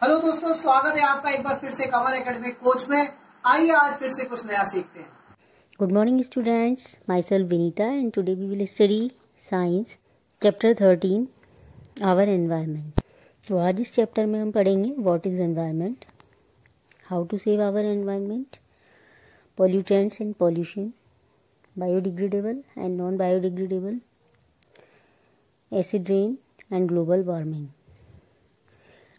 Hello दोस्तों, स्वागत है आपका एक बार फिर से कमल एकेडमिक कोच में। आइए आज फिर से कुछ नया सीखते हैं। Good morning students, myself Vinita and today we will study science chapter 13 our environment। तो आज इस चैप्टर में हम पढ़ेंगे what is environment, how to save our environment, pollutants and pollution, biodegradable and non-biodegradable, acid rain and global warming।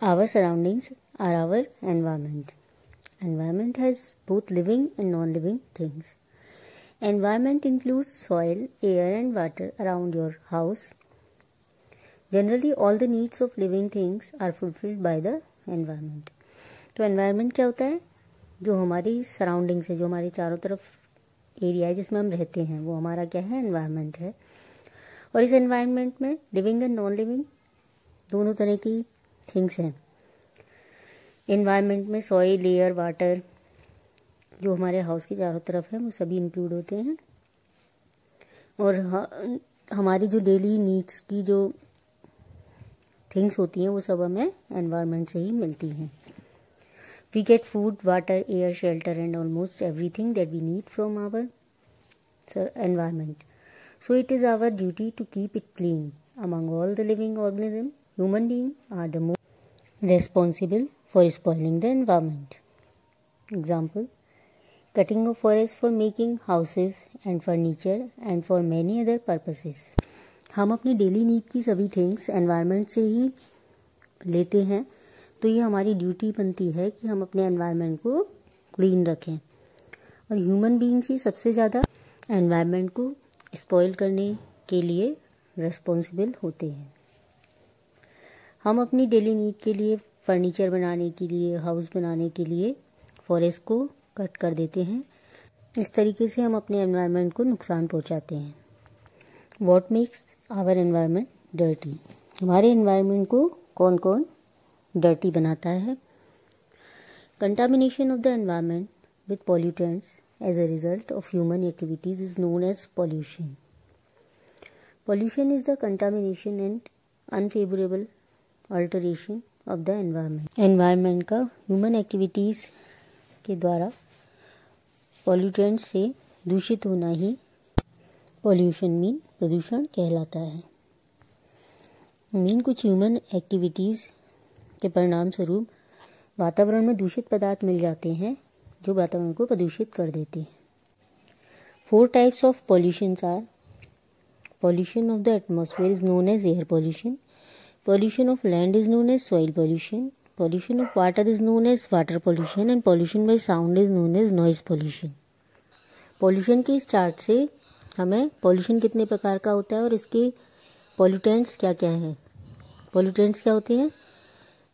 Our surroundings are our environment. Environment has both living and non-living things. Environment includes soil, air and water around your house. Generally, all the needs of living things are fulfilled by the environment. तो environment क्या होता है? जो हमारी surroundings है, जो हमारे चारों तरफ एरिया है जिसमें हम रहते हैं, वो हमारा क्या है? environment है। और इस environment में living and non-living दोनों तरह की थिंग्स हैं। एनवायरनमेंट में सॉइल, एयर, वाटर जो हमारे हाउस के चारों तरफ है वो सभी इंक्लूड होते हैं। और हमारी जो डेली नीड्स की जो थिंग्स होती हैं वो सब हमें एनवायरनमेंट से ही मिलती हैं। We get food, water, air, shelter and almost everything that we need from our environment. So it is our duty to keep it clean. Among all the living organism, human beings are the most responsible for spoiling the environment. Example, cutting of forest for making houses and furniture and for many other purposes. हम अपनी daily need की सभी things environment से ही लेते हैं, तो ये हमारी ड्यूटी बनती है कि हम अपने एनवायरनमेंट को क्लीन रखें। और ह्यूमन बीइंग्स ही सबसे ज़्यादा एनवायरनमेंट को स्पॉइल करने के लिए रिस्पॉन्सिबल होते हैं। हम अपनी डेली नीड के लिए, फर्नीचर बनाने के लिए, हाउस बनाने के लिए फॉरेस्ट को कट कर देते हैं। इस तरीके से हम अपने एनवायरनमेंट को नुकसान पहुंचाते हैं। What makes our environment dirty? हमारे एनवायरनमेंट को कौन कौन डर्टी बनाता है? Contamination of the environment with pollutants as a result of human activities is known as pollution. Pollution is the contamination and unfavourable alteration of the environment. Environment का human activities के द्वारा pollutant से दूषित होना ही pollution mean प्रदूषण कहलाता है। कुछ ह्यूमन एक्टिविटीज़ के परिणाम स्वरूप वातावरण में दूषित पदार्थ मिल जाते हैं जो वातावरण को प्रदूषित कर देते हैं। 4 types of pollutions are: pollution of the atmosphere is known as air pollution, pollution of land is known as soil pollution, pollution of water is known as water pollution and pollution by sound is known as noise pollution। Pollution के इस chart से हमें pollution कितने प्रकार का होता है और इसके पॉल्यूटेंट्स क्या क्या हैं। पॉल्यूटेंट्स क्या होते हैं?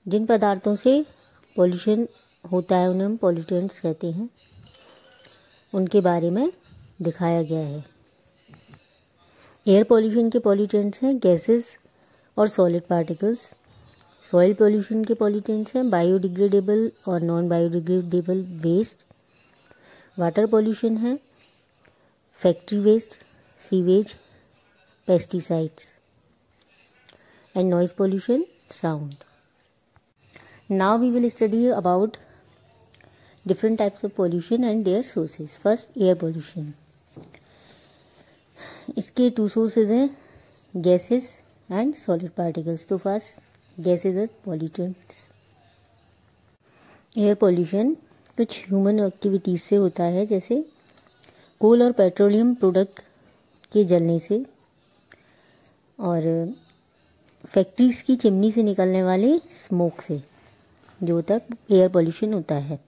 जिन पदार्थों से पॉल्यूशन होता है उन्हें हम पॉल्यूटेंट्स कहते हैं, उनके बारे में दिखाया गया है। एयर पॉल्यूशन के पॉल्यूटेंट्स हैं गैसेस और सॉलिड पार्टिकल्स। सॉइल पॉल्यूशन के पॉल्यूटेंट्स हैं बायोडिग्रेडेबल और non biodegradable waste. Water pollution है factory waste, sewage, pesticides. And noise pollution sound. Now we will study about different types of pollution and their sources. First, air pollution. इसके 2 sources हैं, gases and solid particles. तो first, gases as pollutants. Air pollution कुछ human activities से होता है, जैसे कोल और petroleum product के जलने से और फैक्ट्रीज की चिमनी से निकलने वाले स्मोक से जो तक एयर पॉल्यूशन होता है।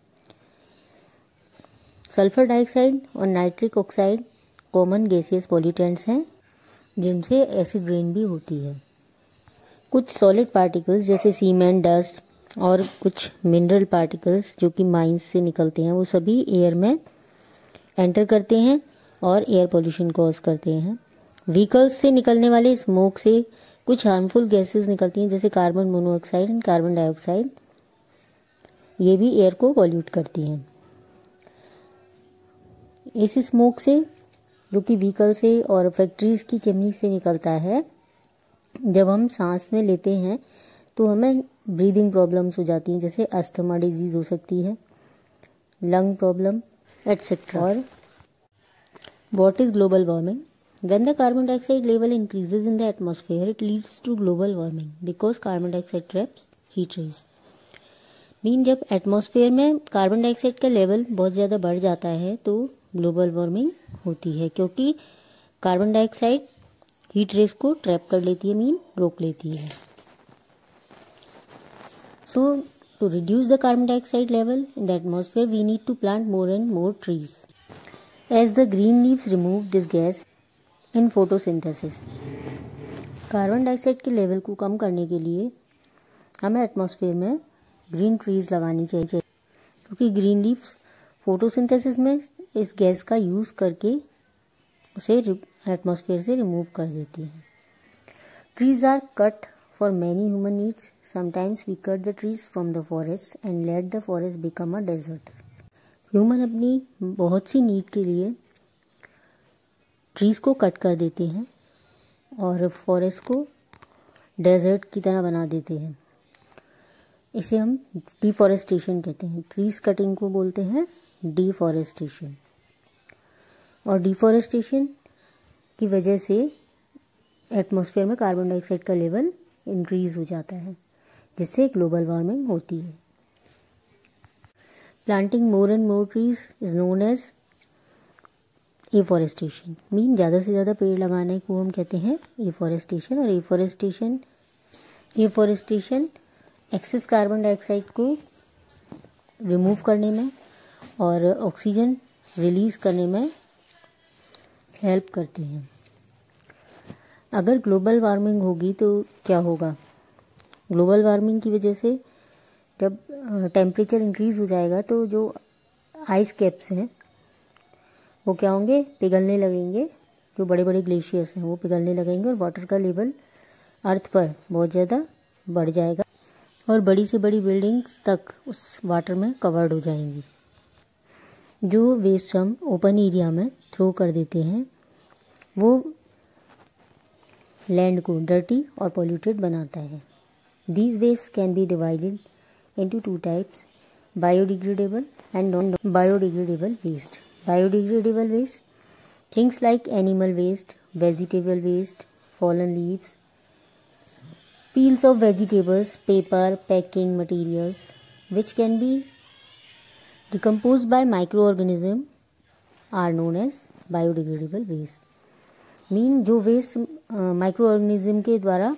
सल्फर डाइऑक्साइड और nitric oxide common gaseous pollutants हैं जिनसे एसिड रेन भी होती है। कुछ सॉलिड पार्टिकल्स जैसे सीमेंट, डस्ट और कुछ मिनरल पार्टिकल्स जो कि माइंस से निकलते हैं वो सभी एयर में एंटर करते हैं और एयर पोल्यूशन कॉज करते हैं। व्हीकल्स से निकलने वाले स्मोक से कुछ हार्मफुल गैसेस निकलती हैं जैसे carbon monoxide and carbon dioxide, ये भी एयर को पॉल्यूट करती हैं। इस स्मोक से जो कि व्हीकल से और फैक्ट्रीज की चिमनी से निकलता है, जब हम सांस में लेते हैं तो हमें ब्रीदिंग प्रॉब्लम्स हो जाती हैं, जैसे अस्थमा डिजीज हो सकती है, लंग प्रॉब्लम एटसेट्रा। और what is global warming? When the carbon dioxide level increases in the atmosphere, it leads to global warming because carbon dioxide traps heat rays. Mean जब atmosphere में carbon dioxide का level बहुत ज़्यादा बढ़ जाता है तो ग्लोबल वार्मिंग होती है, क्योंकि कार्बन डाइऑक्साइड हीट रेस को ट्रैप कर लेती है, मीन रोक लेती है। So to reduce the carbon dioxide level in the atmosphere we need to plant more and more trees as the green leaves remove this gas in photosynthesis. Carbon dioxide के level को कम करने के लिए हमें एटमॉस्फेयर में green trees लगानी चाहिए, क्योंकि ग्रीन लीव्स फोटोसिंथेसिस में इस गैस का यूज़ करके उसे एटमॉस्फेयर से रिमूव कर देती हैं। Trees are cut for many human needs. Sometimes we cut the trees from the forest and let the forest become a desert. Human अपनी बहुत सी नीड के लिए ट्रीज़ को कट कर देते हैं और फॉरेस्ट को डेजर्ट की तरह बना देते हैं। इसे हम डिफॉरेस्टेशन कहते हैं। ट्रीज कटिंग को बोलते हैं डिफॉरेस्टेशन। और डिफॉरेस्टेशन की वजह से एटमॉस्फेयर में कार्बन डाइऑक्साइड का लेवल इंक्रीज हो जाता है, जिससे ग्लोबल वार्मिंग होती है। Planting more and more trees is known as afforestation. Mean ज़्यादा से ज़्यादा पेड़ लगाने को हम कहते हैं एफॉरेस्टेशन। और एफॉरेस्टेशन एक्सेस कार्बन डाइऑक्साइड को रिमूव करने में और ऑक्सीजन रिलीज करने में हेल्प करते हैं। अगर ग्लोबल वार्मिंग होगी तो क्या होगा? ग्लोबल वार्मिंग की वजह से जब टेम्परेचर इंक्रीज हो जाएगा तो जो आइस कैप्स हैं वो क्या होंगे? पिघलने लगेंगे। जो बड़े बड़े ग्लेशियर्स हैं वो पिघलने लगेंगे और वाटर का लेवल अर्थ पर बहुत ज़्यादा बढ़ जाएगा और बड़ी से बड़ी बिल्डिंग्स तक उस वाटर में कवर्ड हो जाएंगी। जो वेस्ट हम ओपन एरिया में थ्रो कर देते हैं वो लैंड को डर्टी और पॉल्यूटेड बनाता है। These waste can be divided into two types, biodegradable and non biodegradable waste. Biodegradable waste, things like animal waste, vegetable waste, fallen leaves, peels of vegetables, paper, packing materials, which can be decomposed by microorganism are known as biodegradable waste. Mean जो waste microorganism के द्वारा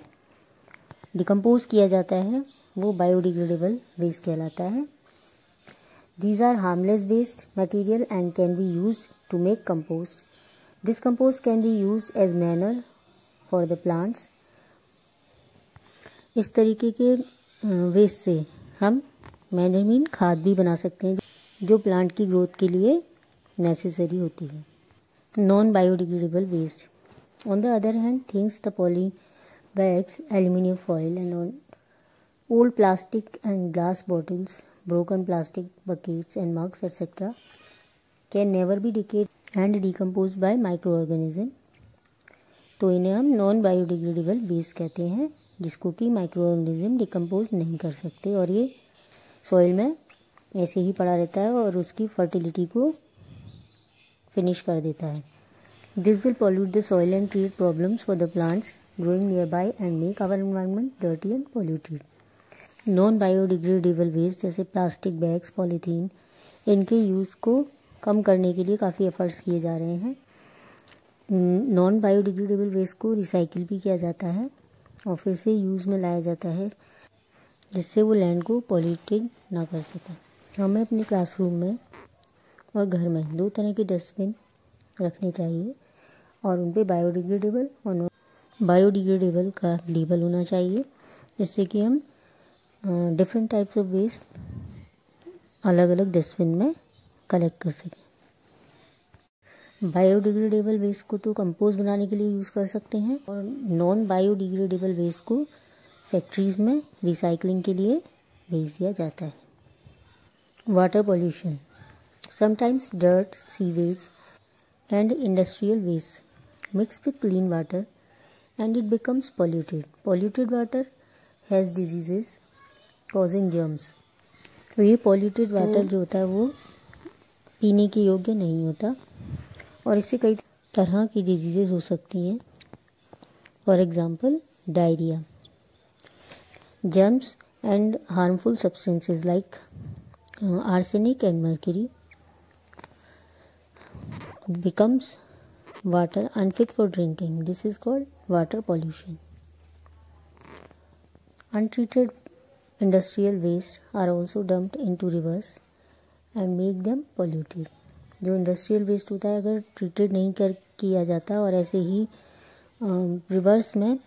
decompose किया जाता है वो biodegradable waste कहलाता है। These are harmless waste material and can be used to make compost. This compost can be used as manure for the plants. इस तरीके के वेस्ट से हम मैनर मीन खाद भी बना सकते हैं जो प्लांट की ग्रोथ के लिए नेसेसरी होती है। Non biodegradable waste on the other hand things the poly bags, aluminium foil and old plastic and glass bottles, broken plastic buckets and mugs etc. can never be decayed and decomposed by microorganism. तो इन्हें हम non biodegradable waste कहते हैं, जिसको कि microorganism decompose नहीं कर सकते और ये सॉइल में ऐसे ही पड़ा रहता है और उसकी फर्टिलिटी को फिनिश कर देता है। This will pollute the soil and create problems for the plants growing nearby and make our environment dirty and polluted. Non biodegradable waste जैसे प्लास्टिक बैग्स, पॉलीथीन, इनके यूज़ को कम करने के लिए काफ़ी एफर्ट्स किए जा रहे हैं। नॉन बायोडिग्रेडेबल वेस्ट को रिसाइकिल भी किया जाता है और फिर से यूज़ में लाया जाता है, जिससे वो लैंड को पॉल्यूटेड ना कर सके। हमें अपने क्लासरूम में और घर में 2 तरह के डस्टबिन रखने चाहिए और उन पे बायोडिग्रेडेबल और नॉन बायोडिग्रेडेबल का लेबल होना चाहिए, जिससे कि हम डिफरेंट टाइप्स ऑफ वेस्ट अलग अलग डस्टबिन में कलेक्ट कर सकें। बायोडिग्रेडेबल वेस्ट को तो कंपोस्ट बनाने के लिए यूज़ कर सकते हैं और नॉन बायोडिग्रेडेबल वेस्ट को फैक्ट्रीज में रिसाइकलिंग के लिए भेज दिया जाता है। Water pollution, sometimes dirt, sewage and industrial waste mix with clean water and it becomes polluted. Polluted water has diseases causing germs. तो ये पॉल्यूटेड वाटर जो होता है वो पीने के योग्य नहीं होता और इससे कई तरह की डिजीजेज हो सकती हैं। For example diarrhoea. Germs and harmful substances like arsenic and mercury becomes water unfit for drinking. This is called water pollution. Untreated industrial waste are also dumped into rivers and make them polluted. जो industrial waste होता है अगर treated नहीं किया जाता और ऐसे ही reverse में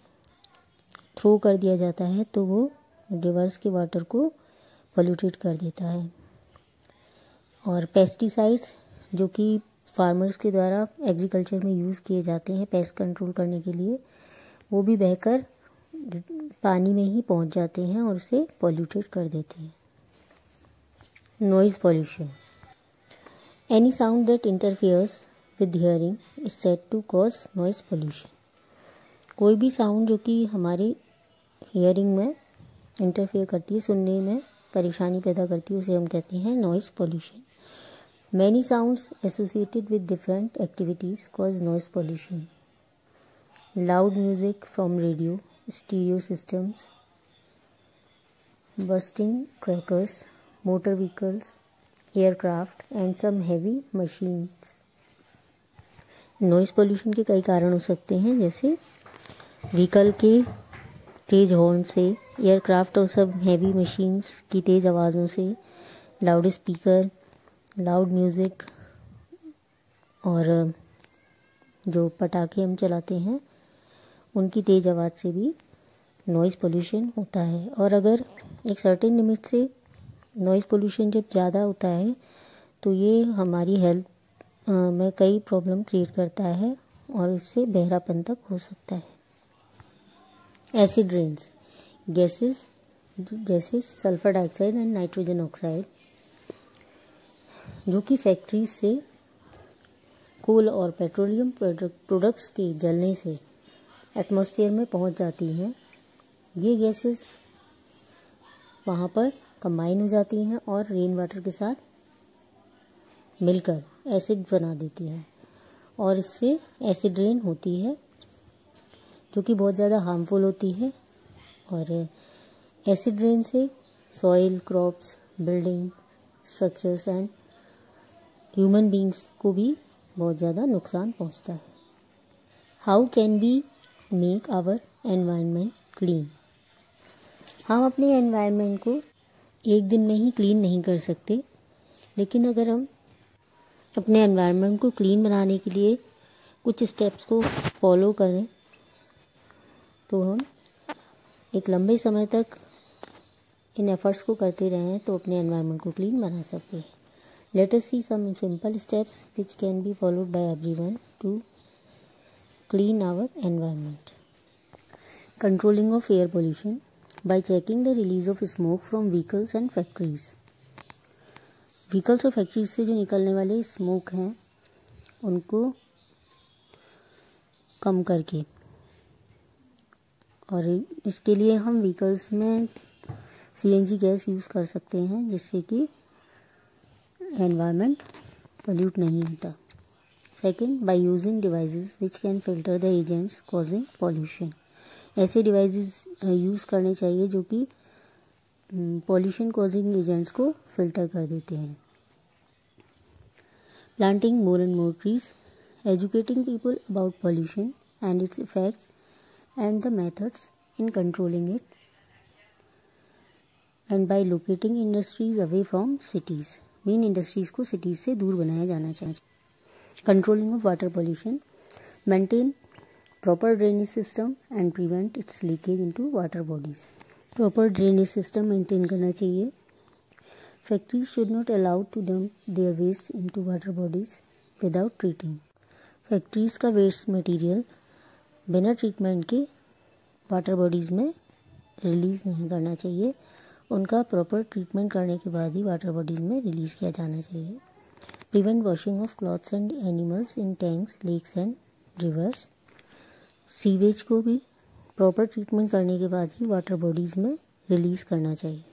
थ्रो कर दिया जाता है तो वो रिवर्स के वाटर को पोल्यूटेड कर देता है। और पेस्टिसाइड्स जो कि फार्मर्स के द्वारा एग्रीकल्चर में यूज़ किए जाते हैं पेस्ट कंट्रोल करने के लिए, वो भी बहकर पानी में ही पहुंच जाते हैं और उसे पोल्यूटेड कर देते हैं। Noise pollution. Any sound that interferes with hearing is said to cause noise pollution. कोई भी साउंड जो कि हमारी हियरिंग में इंटरफियर करती है, सुनने में परेशानी पैदा करती है, उसे हम कहते हैं noise pollution. Many sounds associated with different activities cause noise pollution. Loud music from radio, stereo systems, bursting crackers, motor vehicles, aircraft and some heavy machines. Noise pollution के कई कारण हो सकते हैं, जैसे व्हीकल के तेज हॉर्न से, एयरक्राफ्ट और सब हैवी मशीन्स की तेज़ आवाज़ों से, लाउड स्पीकर, लाउड म्यूज़िक और जो पटाखे हम चलाते हैं उनकी तेज़ आवाज़ से भी नॉइज़ पोल्यूशन होता है। और अगर एक सर्टेन लिमिट से नॉइज़ पोल्यूशन जब ज़्यादा होता है तो ये हमारी हेल्थ में कई प्रॉब्लम क्रिएट करता है और इससे बहरापन तक हो सकता है। Acid rains. गैसेस जैसे sulphur dioxide and nitrogen oxide जो कि फैक्ट्रीज से कोल और पेट्रोलियम प्रोडक्ट्स के जलने से एटमॉस्फेयर में पहुंच जाती हैं। ये गैसेस वहाँ पर कंबाइन हो जाती हैं और रेन वाटर के साथ मिलकर एसिड बना देती हैं और इससे एसिड रेन होती है जो कि बहुत ज़्यादा हार्मफुल होती है। और एसिड रेन से soil, crops, building structures and human beings को भी बहुत ज़्यादा नुकसान पहुंचता है। How can we make our environment clean. हम अपने एनवायरनमेंट को एक दिन में ही क्लीन नहीं कर सकते, लेकिन अगर हम अपने एनवायरनमेंट को क्लीन बनाने के लिए कुछ स्टेप्स को फॉलो करें तो हम एक लंबे समय तक इन एफर्ट्स को करते रहें तो अपने एनवायरनमेंट को क्लीन बना सकते हैं। Let us see some simple steps which can be followed by everyone to clean our environment. Controlling of air pollution by checking the release of smoke from vehicles and factories. Vehicles और factories से जो निकलने वाले smoke हैं उनको कम करके, और इसके लिए हम व्हीकल्स में सीएनजी गैस यूज़ कर सकते हैं जिससे कि एनवायरनमेंट पोल्यूट नहीं होता। Second, by using devices which can filter the agents causing pollution. ऐसे डिवाइसेस यूज़ करने चाहिए जो कि पॉल्यूशन कॉजिंग एजेंट्स को फिल्टर कर देते हैं। Planting more and more trees, educating people about pollution and it's effects and the methods in controlling it, and by locating industries away from cities. Main industries को cities से दूर बनाया जाना चाहिए। Controlling of water pollution, maintain proper drainage system and prevent its leakage into water bodies. Proper drainage system maintain करना चाहिए। Factories should not allowed to dump their waste into water bodies without treating. Factories का waste material बिना treatment के water bodies में release नहीं करना चाहिए, उनका प्रॉपर ट्रीटमेंट करने के बाद ही वाटर बॉडीज़ में रिलीज़ किया जाना चाहिए। Prevent washing of clothes and animals in tanks, lakes and rivers. Sewage को भी प्रॉपर ट्रीटमेंट करने के बाद ही वाटर बॉडीज़ में रिलीज़ करना चाहिए।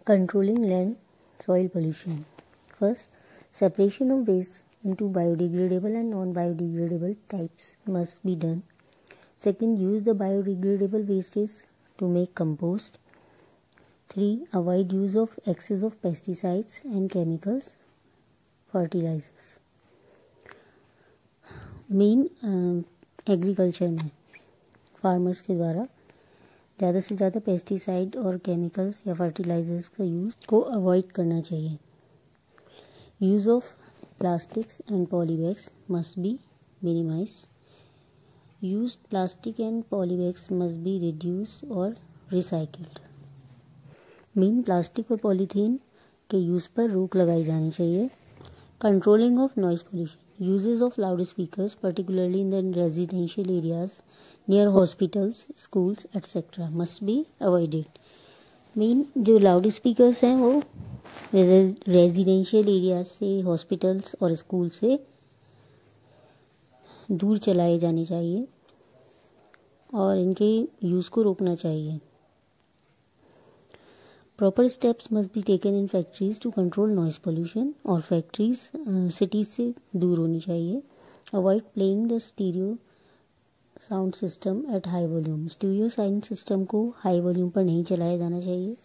Controlling land soil pollution. First, separation of waste into biodegradable and non-biodegradable types must be done. Second, use the biodegradable wastage to make compost. 3. Avoid use of excess of pesticides and chemicals, fertilizers. Main agriculture में farmers के द्वारा ज़्यादा से ज़्यादा pesticide और chemicals या fertilisers का use को अवॉइड करना चाहिए. Use of plastics and polybags must be minimised. Used plastic and polybags must be reduced और रिसाइकिल्ड. मेन प्लास्टिक और पॉलीथीन के यूज़ पर रोक लगाई जानी चाहिए. Controlling of noise pollution. Uses of loudspeakers, particularly in the residential areas near hospitals, schools, etc., must be avoided. Main जो loud speakers हैं वो रेजिडेंशियल एरियाज से, हॉस्पिटल्स और स्कूल से दूर चलाए जाने चाहिए और इनके यूज़ को रोकना चाहिए. Proper steps must be taken in factories to control noise pollution. और फैक्ट्रीज सिटीज़ से दूर होनी चाहिए. Avoid playing the stereo sound system at high volume. Stereo sound system को हाई वॉल्यूम पर नहीं चलाया जाना चाहिए.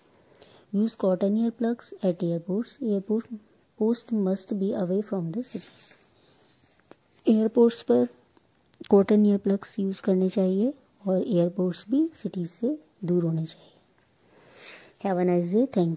Use cotton ear plugs at airports. Airport post must be away from the cities. Airports पर कॉटन ईयर प्लग्स यूज़ करने चाहिए और एयरपोर्ट्स भी सिटीज़ से दूर होने चाहिए. Have a nice day. Thank you.